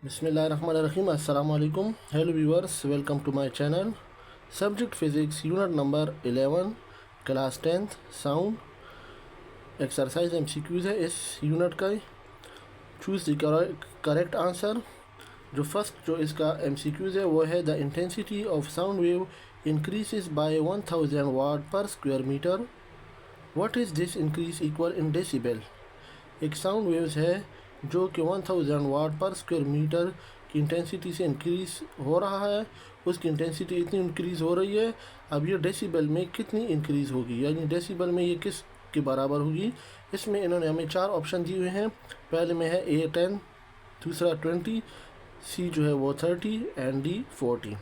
Bismillahirrahmanirrahim. Assalamu alaikum. Hello viewers, welcome to my channel. Subject Physics, Unit number 11, Class 10th, Sound. Exercise MCQs है इस unit का. Choose the correct answer. जो first जो इसका MCQs है वो है the intensity of sound wave increases by 1000 watt पर square metre. What is this increase equal in decibel. एक साउंड वेव्स है जो कि 1000 वाट पर स्क्वायर मीटर की इंटेंसिटी से इंक्रीज़ हो रहा है. उसकी इंटेंसिटी इतनी इंक्रीज़ हो रही है. अब ये डेसिबल में कितनी इंक्रीज़ होगी, यानी डेसिबल में ये किस के बराबर होगी. इसमें इन्होंने हमें 4 ऑप्शन दिए हुए हैं. पहले में है A 10, दूसरा 20, C जो है वो 30 एंड D 40.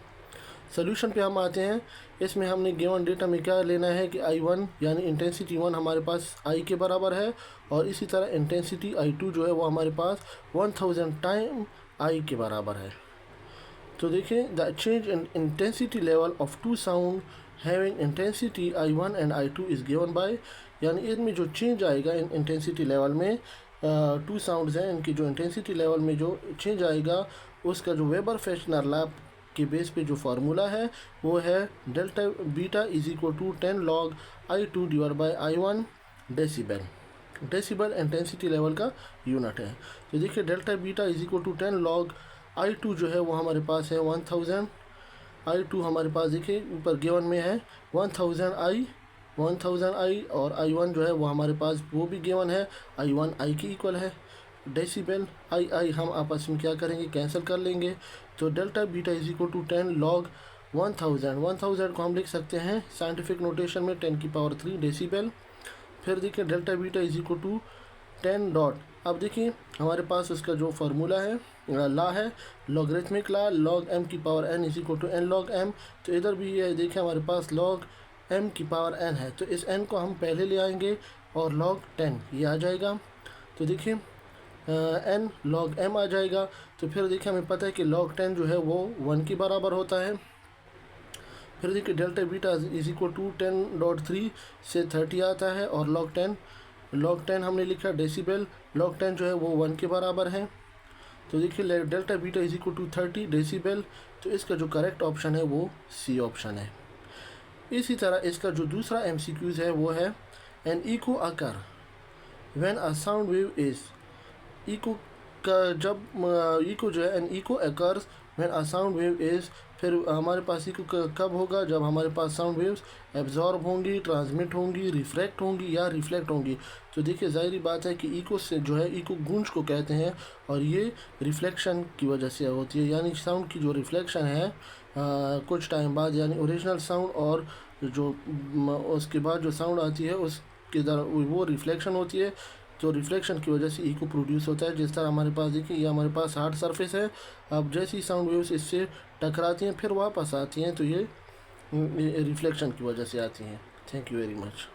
सोल्यूशन पे हम आते हैं. इसमें हमने गिवन डेटा में क्या लेना है कि I1 यानी इंटेंसिटी 1 हमारे पास I के बराबर है, और इसी तरह इंटेंसिटी I2 जो है वो हमारे पास 1000 टाइम I के बराबर है. तो देखें, the change in intensity level of two sound having intensity I1 and I2 is given by, यानी इनमें जो चेंज आएगा इन इंटेंसिटी लेवल में, टू साउंड्स हैं इनकी जो इंटेंसिटी लेवल में जो चेंज आएगा उसका जो वेबर फ्रेशनर लैब के बेस पे जो फार्मूला है वो है delta beta is equal to 10 log I2 divide by I1 decibel. Decibel intensity level का यूनिट है. तो देखिए delta beta is equal to 10 log I2 जो है वो हमारे पास है 1000. I2 हमारे पास देखिए ऊपर गिवन में है 1000 I, और I1 जो है वो हमारे पास वो भी गिवन है I1 I के इक्वल है. डेसिबल I हम आपस में क्या करेंगे, कैंसिल कर लेंगे. तो delta beta is equal to 10 log 1000 को हम लिख सकते हैं साइंटिफिक नोटेशन में 10 की पावर 3 डेसिबल. फिर देखिए delta beta is equal to 10 dot. अब देखिए हमारे पास उसका जो फार्मूला है ला है लॉगरिथमिक ला, log m की power n is equal to n log m. तो इधर भी ये देखिए हमारे पास log m की पावर n है, तो इस n को हम पहले ले आएंगे और log 10 ये आ जाएगा. तो देखिए n log m आ जाएगा. तो फिर देखिए हमें पता है कि log 10 जो है वो 1 के बराबर होता है. फिर देखिए delta beta is equal to 10.3 से 30 आता है, और log 10 हमने लिखा डेसिबल. log 10 जो है वो 1 के बराबर है. तो देखिए delta beta is equal to 30 decibel. तो इसका जो करेक्ट ऑप्शन है वो C ऑप्शन है. इसी तरह इसका जो दूसरा MCQs है वो है N eco occur when a sound wave is eco का, जब इको जो है N eco occurs when a sound wave is. फिर हमारे पास इको कब होगा, जब हमारे पास साउंड वेव्स एब्जॉर्ब होंगी, ट्रांसमिट होंगी, रिफ्रैक्ट होंगी या रिफ्लेक्ट होंगी. तो देखिए ज़ाहिरी बात है कि इको से जो है इको गूंज को कहते हैं, और ये रिफ्लेक्शन की वजह से होती है, यानी साउंड की जो रिफ्लेक्शन है कुछ टाइम बाद, यानी ओरिजिनल साउंड और जो उसके बाद जो साउंड आती है उसके वो रिफ्लेक्शन होती है. तो रिफ्लेक्शन की वजह से इको प्रोड्यूस होता है. जिस तरह हमारे पास देखिए ये हमारे पास हार्ड सरफेस है. अब जैसी साउंड वेव्स इससे टकराती हैं फिर वापस आती हैं, तो ये रिफ्लेक्शन की वजह से आती हैं. Thank you very much.